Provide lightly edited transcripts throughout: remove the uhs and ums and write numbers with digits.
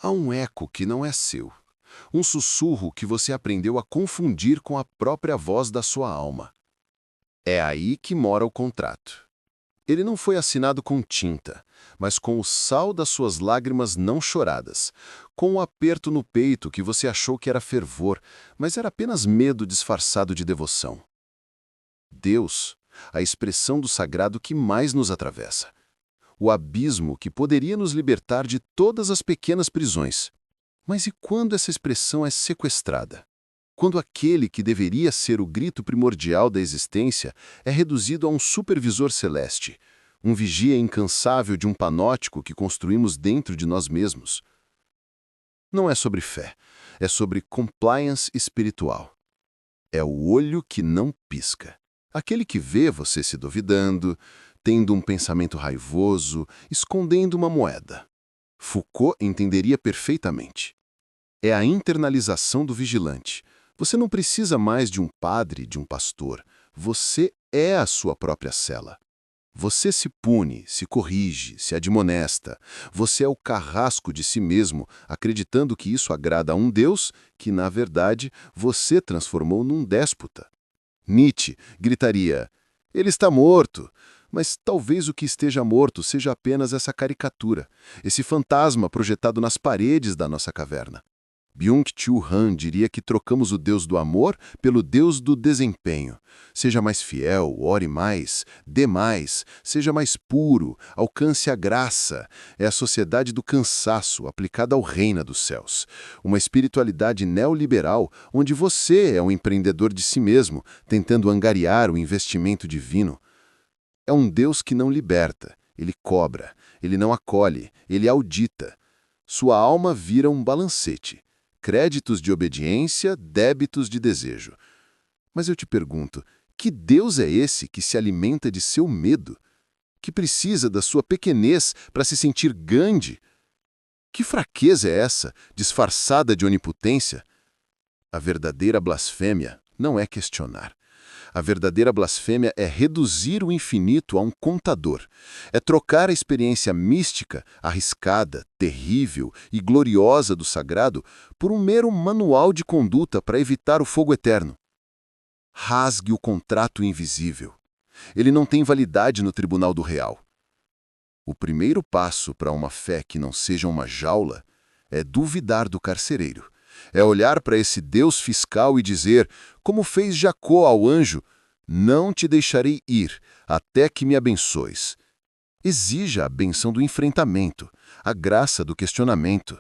Há um eco que não é seu, um sussurro que você aprendeu a confundir com a própria voz da sua alma. É aí que mora o contrato. Ele não foi assinado com tinta, mas com o sal das suas lágrimas não choradas, com o aperto no peito que você achou que era fervor, mas era apenas medo disfarçado de devoção. Deus, a expressão do sagrado que mais nos atravessa. O abismo que poderia nos libertar de todas as pequenas prisões. Mas e quando essa expressão é sequestrada? Quando aquele que deveria ser o grito primordial da existência é reduzido a um supervisor celeste, um vigia incansável de um panóptico que construímos dentro de nós mesmos? Não é sobre fé, é sobre compliance espiritual. É o olho que não pisca. Aquele que vê você se duvidando, tendo um pensamento raivoso, escondendo uma moeda. Foucault entenderia perfeitamente. É a internalização do vigilante. Você não precisa mais de um padre, de um pastor. Você é a sua própria cela. Você se pune, se corrige, se admonesta. Você é o carrasco de si mesmo, acreditando que isso agrada a um Deus que, na verdade, você transformou num déspota. Nietzsche gritaria: ele está morto. Mas talvez o que esteja morto seja apenas essa caricatura, esse fantasma projetado nas paredes da nossa caverna. Byung-Chul Han diria que trocamos o Deus do amor pelo Deus do desempenho. Seja mais fiel, ore mais, dê mais, seja mais puro, alcance a graça. É a sociedade do cansaço aplicada ao reino dos céus. Uma espiritualidade neoliberal onde você é um empreendedor de si mesmo, tentando angariar o investimento divino. É um Deus que não liberta, ele cobra, ele não acolhe, ele audita. Sua alma vira um balancete. Créditos de obediência, débitos de desejo. Mas eu te pergunto, que Deus é esse que se alimenta de seu medo? Que precisa da sua pequenez para se sentir grande? Que fraqueza é essa, disfarçada de onipotência? A verdadeira blasfêmia não é questionar. A verdadeira blasfêmia é reduzir o infinito a um contador. É trocar a experiência mística, arriscada, terrível e gloriosa do sagrado por um mero manual de conduta para evitar o fogo eterno. Rasgue o contrato invisível. Ele não tem validade no tribunal do real. O primeiro passo para uma fé que não seja uma jaula é duvidar do carcereiro. É olhar para esse Deus fiscal e dizer, como fez Jacó ao anjo: não te deixarei ir, até que me abençoes. Exija a benção do enfrentamento, a graça do questionamento.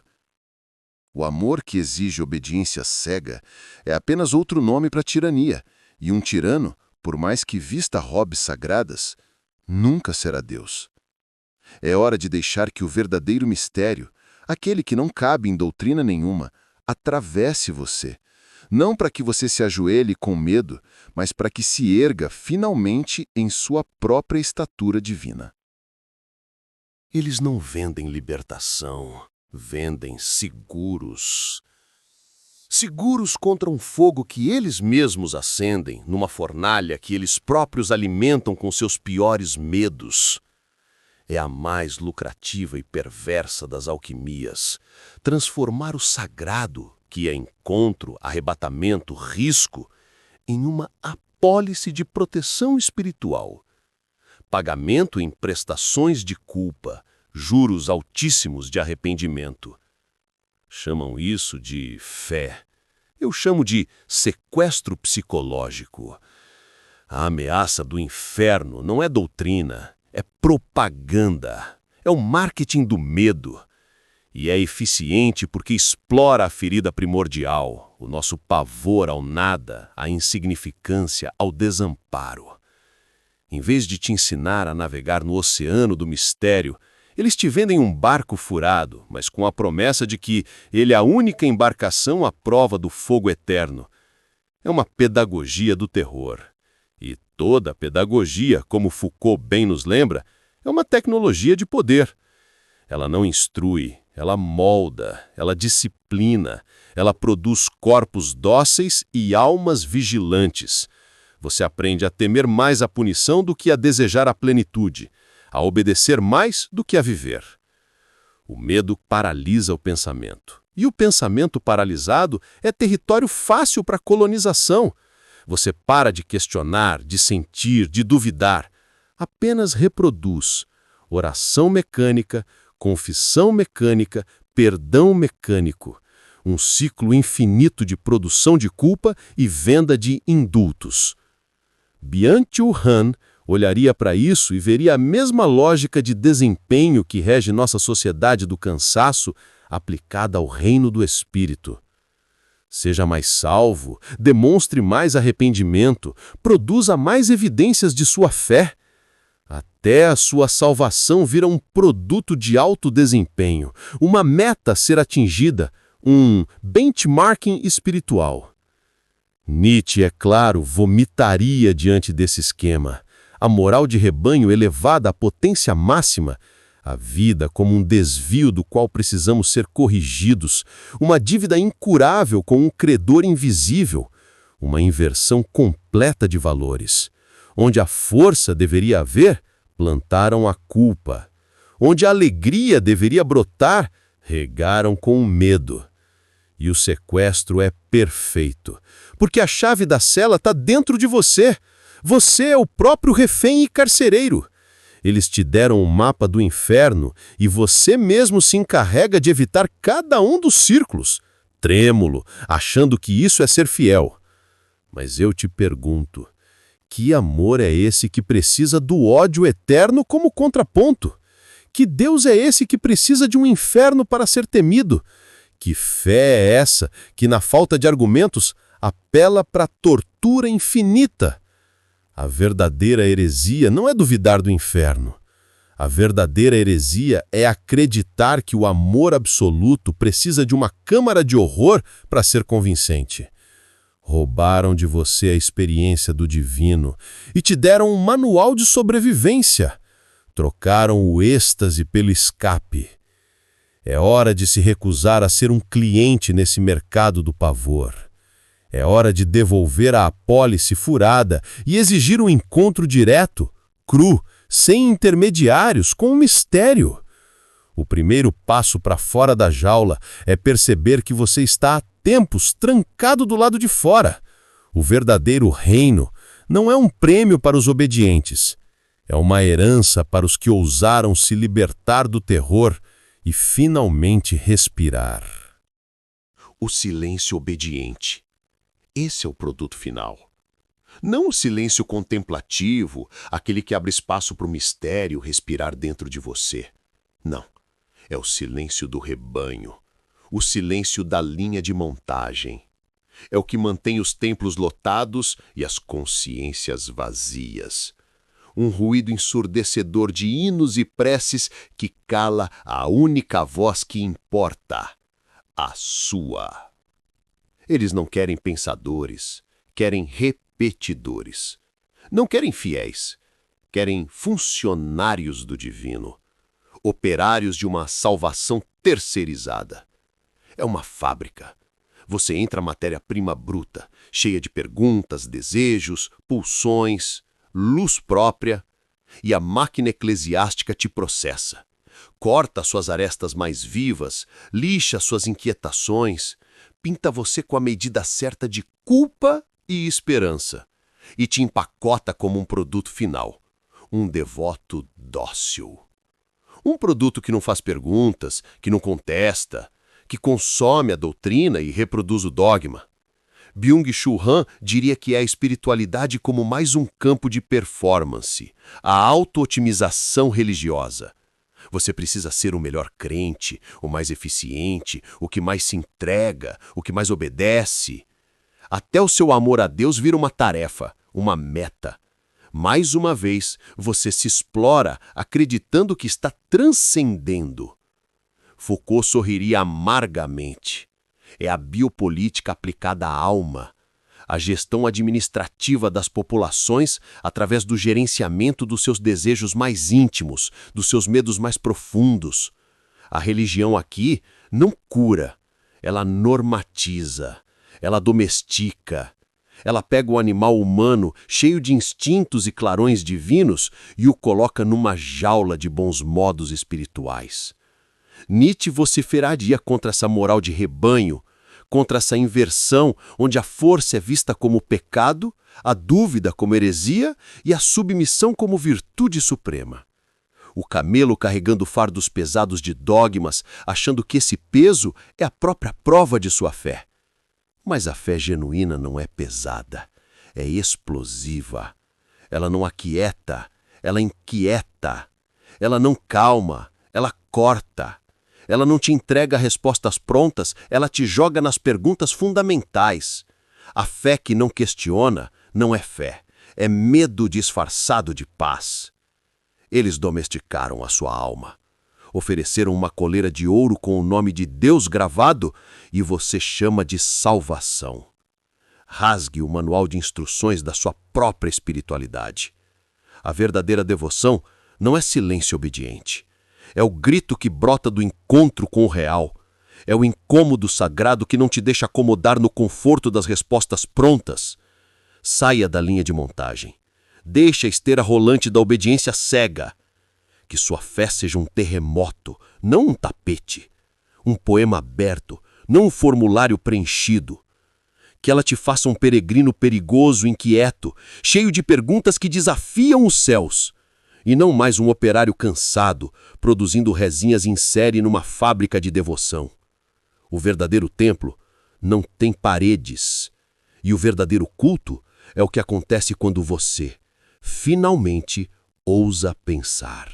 O amor que exige obediência cega é apenas outro nome para tirania, e um tirano, por mais que vista hobbies sagradas, nunca será Deus. É hora de deixar que o verdadeiro mistério, aquele que não cabe em doutrina nenhuma, atravesse você, não para que você se ajoelhe com medo, mas para que se erga finalmente em sua própria estatura divina. Eles não vendem libertação, vendem seguros. Seguros contra um fogo que eles mesmos acendem, numa fornalha que eles próprios alimentam com seus piores medos. É a mais lucrativa e perversa das alquimias, transformar o sagrado, que é encontro, arrebatamento, risco, em uma apólice de proteção espiritual. Pagamento em prestações de culpa, juros altíssimos de arrependimento. Chamam isso de fé. Eu chamo de sequestro psicológico. A ameaça do inferno não é doutrina, é propaganda, é o marketing do medo. E é eficiente porque explora a ferida primordial, o nosso pavor ao nada, à insignificância, ao desamparo. Em vez de te ensinar a navegar no oceano do mistério, eles te vendem um barco furado, mas com a promessa de que ele é a única embarcação à prova do fogo eterno. É uma pedagogia do terror. E toda pedagogia, como Foucault bem nos lembra, é uma tecnologia de poder. Ela não instrui, ela molda, ela disciplina, ela produz corpos dóceis e almas vigilantes. Você aprende a temer mais a punição do que a desejar a plenitude, a obedecer mais do que a viver. O medo paralisa o pensamento. E o pensamento paralisado é território fácil para colonização. Você para de questionar, de sentir, de duvidar. Apenas reproduz. Oração mecânica, confissão mecânica, perdão mecânico. Um ciclo infinito de produção de culpa e venda de indultos. Byung-Chul Han olharia para isso e veria a mesma lógica de desempenho que rege nossa sociedade do cansaço aplicada ao reino do espírito. Seja mais salvo, demonstre mais arrependimento, produza mais evidências de sua fé. Até a sua salvação vira um produto de alto desempenho, uma meta a ser atingida, um benchmarking espiritual. Nietzsche, é claro, vomitaria diante desse esquema. A moral de rebanho elevada à potência máxima, a vida como um desvio do qual precisamos ser corrigidos, uma dívida incurável com um credor invisível, uma inversão completa de valores. Onde a força deveria haver, plantaram a culpa. Onde a alegria deveria brotar, regaram com o medo. E o sequestro é perfeito, porque a chave da cela está dentro de você. Você é o próprio refém e carcereiro. Eles te deram um mapa do inferno e você mesmo se encarrega de evitar cada um dos círculos, trêmulo, achando que isso é ser fiel. Mas eu te pergunto, que amor é esse que precisa do ódio eterno como contraponto? Que Deus é esse que precisa de um inferno para ser temido? Que fé é essa que, na falta de argumentos, apela para a tortura infinita? A verdadeira heresia não é duvidar do inferno. A verdadeira heresia é acreditar que o amor absoluto precisa de uma câmara de horror para ser convincente. Roubaram de você a experiência do divino e te deram um manual de sobrevivência. Trocaram o êxtase pelo escape. É hora de se recusar a ser um cliente nesse mercado do pavor. É hora de devolver a apólice furada e exigir um encontro direto, cru, sem intermediários, com um mistério. O primeiro passo para fora da jaula é perceber que você está há tempos trancado do lado de fora. O verdadeiro reino não é um prêmio para os obedientes. É uma herança para os que ousaram se libertar do terror e finalmente respirar. O silêncio obediente. Esse é o produto final. Não o silêncio contemplativo, aquele que abre espaço para o mistério respirar dentro de você. Não. É o silêncio do rebanho. O silêncio da linha de montagem. É o que mantém os templos lotados e as consciências vazias. Um ruído ensurdecedor de hinos e preces que cala a única voz que importa, a sua. Eles não querem pensadores, querem repetidores. Não querem fiéis, querem funcionários do divino, operários de uma salvação terceirizada. É uma fábrica. Você entra matéria-prima bruta, cheia de perguntas, desejos, pulsões, luz própria, e a máquina eclesiástica te processa. Corta suas arestas mais vivas, lixa suas inquietações, pinta você com a medida certa de culpa e esperança, e te empacota como um produto final, um devoto dócil. Um produto que não faz perguntas, que não contesta, que consome a doutrina e reproduz o dogma. Byung-Chul Han diria que é a espiritualidade como mais um campo de performance, a auto-otimização religiosa. Você precisa ser o melhor crente, o mais eficiente, o que mais se entrega, o que mais obedece. Até o seu amor a Deus vira uma tarefa, uma meta. Mais uma vez, você se explora acreditando que está transcendendo. Foucault sorriria amargamente. É a biopolítica aplicada à alma, a gestão administrativa das populações através do gerenciamento dos seus desejos mais íntimos, dos seus medos mais profundos. A religião aqui não cura, ela normatiza, ela domestica. Ela pega o animal humano cheio de instintos e clarões divinos e o coloca numa jaula de bons modos espirituais. Nietzsche vociferaria contra essa moral de rebanho, contra essa inversão onde a força é vista como pecado, a dúvida como heresia e a submissão como virtude suprema. O camelo carregando fardos pesados de dogmas, achando que esse peso é a própria prova de sua fé. Mas a fé genuína não é pesada, é explosiva. Ela não aquieta, ela inquieta. Ela não calma, ela corta. Ela não te entrega respostas prontas, ela te joga nas perguntas fundamentais. A fé que não questiona não é fé, é medo disfarçado de paz. Eles domesticaram a sua alma. Ofereceram uma coleira de ouro com o nome de Deus gravado e você chama de salvação. Rasgue o manual de instruções da sua própria espiritualidade. A verdadeira devoção não é silêncio obediente. É o grito que brota do encontro com o real. É o incômodo sagrado que não te deixa acomodar no conforto das respostas prontas. Saia da linha de montagem. Deixe a esteira rolante da obediência cega. Que sua fé seja um terremoto, não um tapete. Um poema aberto, não um formulário preenchido. Que ela te faça um peregrino perigoso, inquieto, cheio de perguntas que desafiam os céus. E não mais um operário cansado, produzindo rezinhas em série numa fábrica de devoção. O verdadeiro templo não tem paredes. E o verdadeiro culto é o que acontece quando você, finalmente, ousa pensar.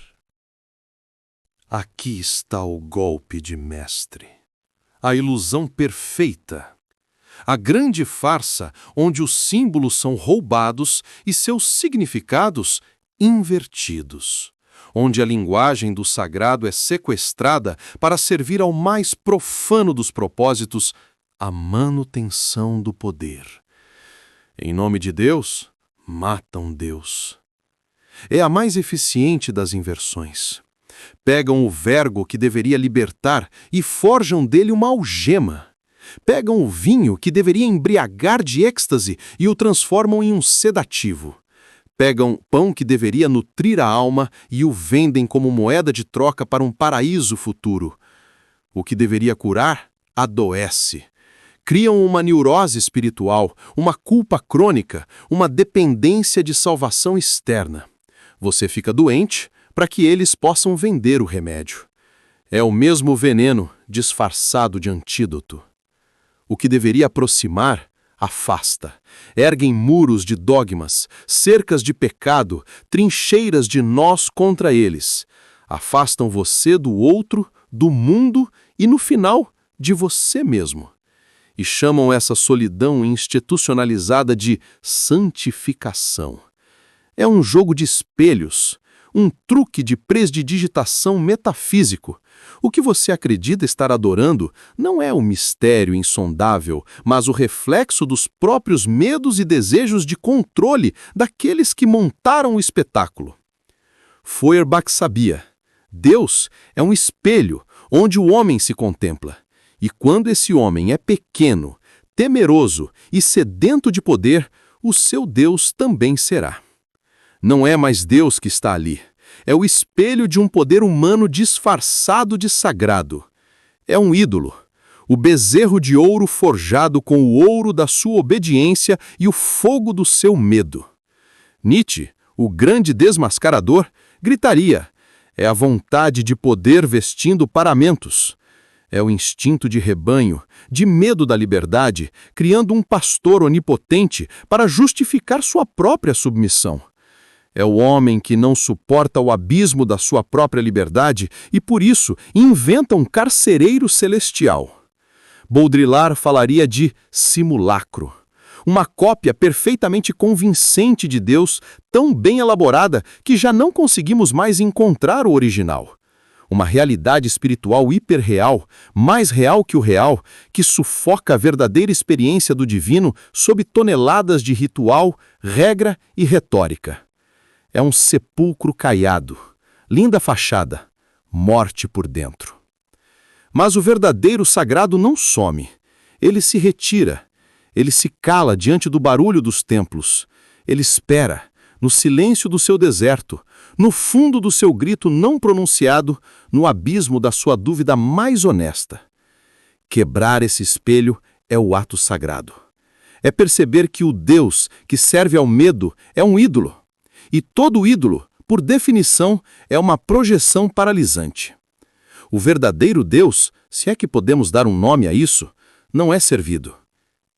Aqui está o golpe de mestre. A ilusão perfeita. A grande farsa onde os símbolos são roubados e seus significados invertidos. Onde a linguagem do sagrado é sequestrada para servir ao mais profano dos propósitos, a manutenção do poder. Em nome de Deus, matam Deus. É a mais eficiente das inversões. Pegam o vergo que deveria libertar e forjam dele uma algema. Pegam o vinho que deveria embriagar de êxtase e o transformam em um sedativo. Pegam pão que deveria nutrir a alma e o vendem como moeda de troca para um paraíso futuro. O que deveria curar, adoece. Criam uma neurose espiritual, uma culpa crônica, uma dependência de salvação externa. Você fica doente para que eles possam vender o remédio. É o mesmo veneno disfarçado de antídoto. O que deveria aproximar, afasta. Erguem muros de dogmas, cercas de pecado, trincheiras de nós contra eles. Afastam você do outro, do mundo e, no final, de você mesmo. E chamam essa solidão institucionalizada de santificação. É um jogo de espelhos, um truque de prestidigitação metafísico. O que você acredita estar adorando não é o mistério insondável, mas o reflexo dos próprios medos e desejos de controle daqueles que montaram o espetáculo. Feuerbach sabia. Deus é um espelho onde o homem se contempla. E quando esse homem é pequeno, temeroso e sedento de poder, o seu Deus também será. Não é mais Deus que está ali. É o espelho de um poder humano disfarçado de sagrado. É um ídolo, o bezerro de ouro forjado com o ouro da sua obediência e o fogo do seu medo. Nietzsche, o grande desmascarador, gritaria: é a vontade de poder vestindo paramentos. É o instinto de rebanho, de medo da liberdade, criando um pastor onipotente para justificar sua própria submissão. É o homem que não suporta o abismo da sua própria liberdade e, por isso, inventa um carcereiro celestial. Baudrillard falaria de simulacro. Uma cópia perfeitamente convincente de Deus, tão bem elaborada que já não conseguimos mais encontrar o original. Uma realidade espiritual hiperreal, mais real que o real, que sufoca a verdadeira experiência do divino sob toneladas de ritual, regra e retórica. É um sepulcro caiado, linda fachada, morte por dentro. Mas o verdadeiro sagrado não some. Ele se retira. Ele se cala diante do barulho dos templos. Ele espera, no silêncio do seu deserto, no fundo do seu grito não pronunciado, no abismo da sua dúvida mais honesta. Quebrar esse espelho é o ato sagrado. É perceber que o Deus que serve ao medo é um ídolo. E todo ídolo, por definição, é uma projeção paralisante. O verdadeiro Deus, se é que podemos dar um nome a isso, não é servido.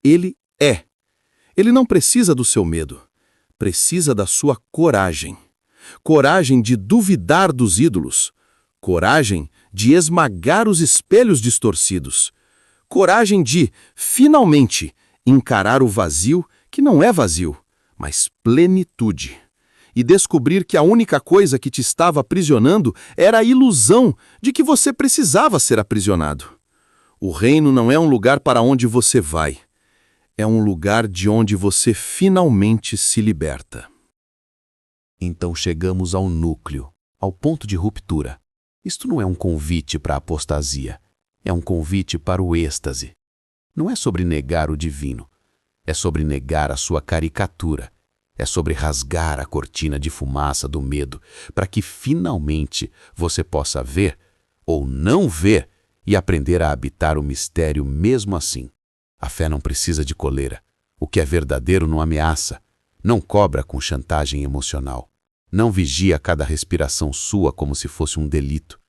Ele é. Ele não precisa do seu medo. Precisa da sua coragem. Coragem de duvidar dos ídolos. Coragem de esmagar os espelhos distorcidos. Coragem de, finalmente, encarar o vazio que não é vazio, mas plenitude. E descobrir que a única coisa que te estava aprisionando era a ilusão de que você precisava ser aprisionado. O reino não é um lugar para onde você vai. É um lugar de onde você finalmente se liberta. Então chegamos ao núcleo, ao ponto de ruptura. Isto não é um convite para a apostasia, é um convite para o êxtase. Não é sobre negar o divino, é sobre negar a sua caricatura, é sobre rasgar a cortina de fumaça do medo para que finalmente você possa ver ou não ver e aprender a habitar o mistério mesmo assim. A fé não precisa de coleira. O que é verdadeiro não ameaça, não cobra com chantagem emocional, não vigia cada respiração sua como se fosse um delito.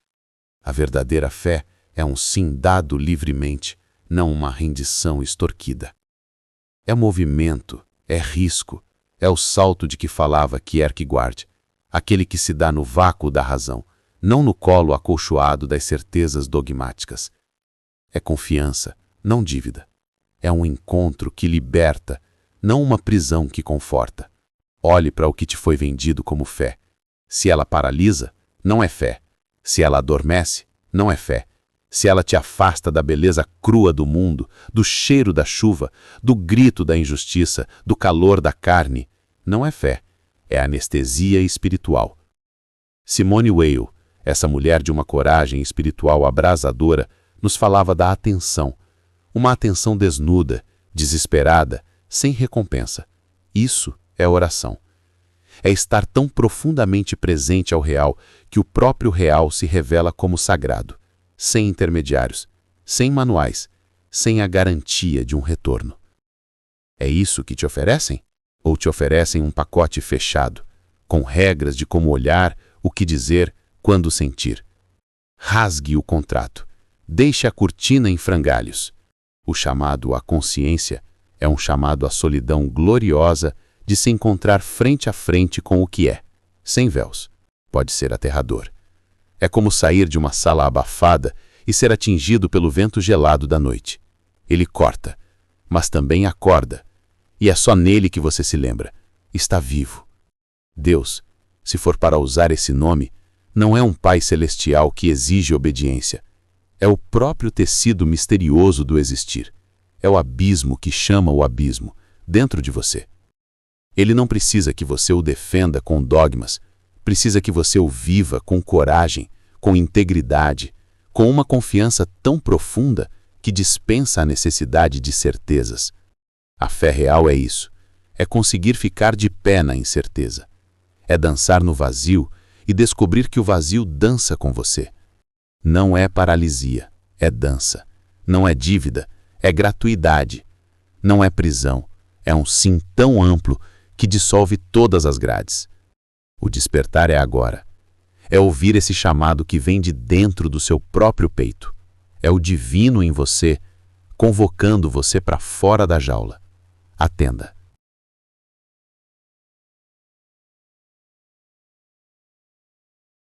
A verdadeira fé é um sim dado livremente, não uma rendição extorquida. É movimento, é risco, é o salto de que falava Kierkegaard, aquele que se dá no vácuo da razão, não no colo acolchoado das certezas dogmáticas. É confiança, não dívida. É um encontro que liberta, não uma prisão que conforta. Olhe para o que te foi vendido como fé. Se ela paralisa, não é fé. Se ela adormece, não é fé. Se ela te afasta da beleza crua do mundo, do cheiro da chuva, do grito da injustiça, do calor da carne, não é fé. É anestesia espiritual. Simone Weil, essa mulher de uma coragem espiritual abrasadora, nos falava da atenção. Uma atenção desnuda, desesperada, sem recompensa. Isso é oração. É estar tão profundamente presente ao real que o próprio real se revela como sagrado, sem intermediários, sem manuais, sem a garantia de um retorno. É isso que te oferecem? Ou te oferecem um pacote fechado, com regras de como olhar, o que dizer, quando sentir? Rasgue o contrato. Deixe a cortina em frangalhos. O chamado à consciência é um chamado à solidão gloriosa de se encontrar frente a frente com o que é, sem véus. Pode ser aterrador. É como sair de uma sala abafada e ser atingido pelo vento gelado da noite. Ele corta, mas também acorda. E é só nele que você se lembra. Está vivo. Deus, se for para usar esse nome, não é um Pai celestial que exige obediência. É o próprio tecido misterioso do existir. É o abismo que chama o abismo, dentro de você. Ele não precisa que você o defenda com dogmas, precisa que você o viva com coragem, com integridade, com uma confiança tão profunda que dispensa a necessidade de certezas. A fé real é isso, é conseguir ficar de pé na incerteza. É dançar no vazio e descobrir que o vazio dança com você. Não é paralisia, é dança. Não é dívida, é gratuidade. Não é prisão, é um sim tão amplo que dissolve todas as grades. O despertar é agora. É ouvir esse chamado que vem de dentro do seu próprio peito. É o divino em você, convocando você para fora da jaula. Atenda.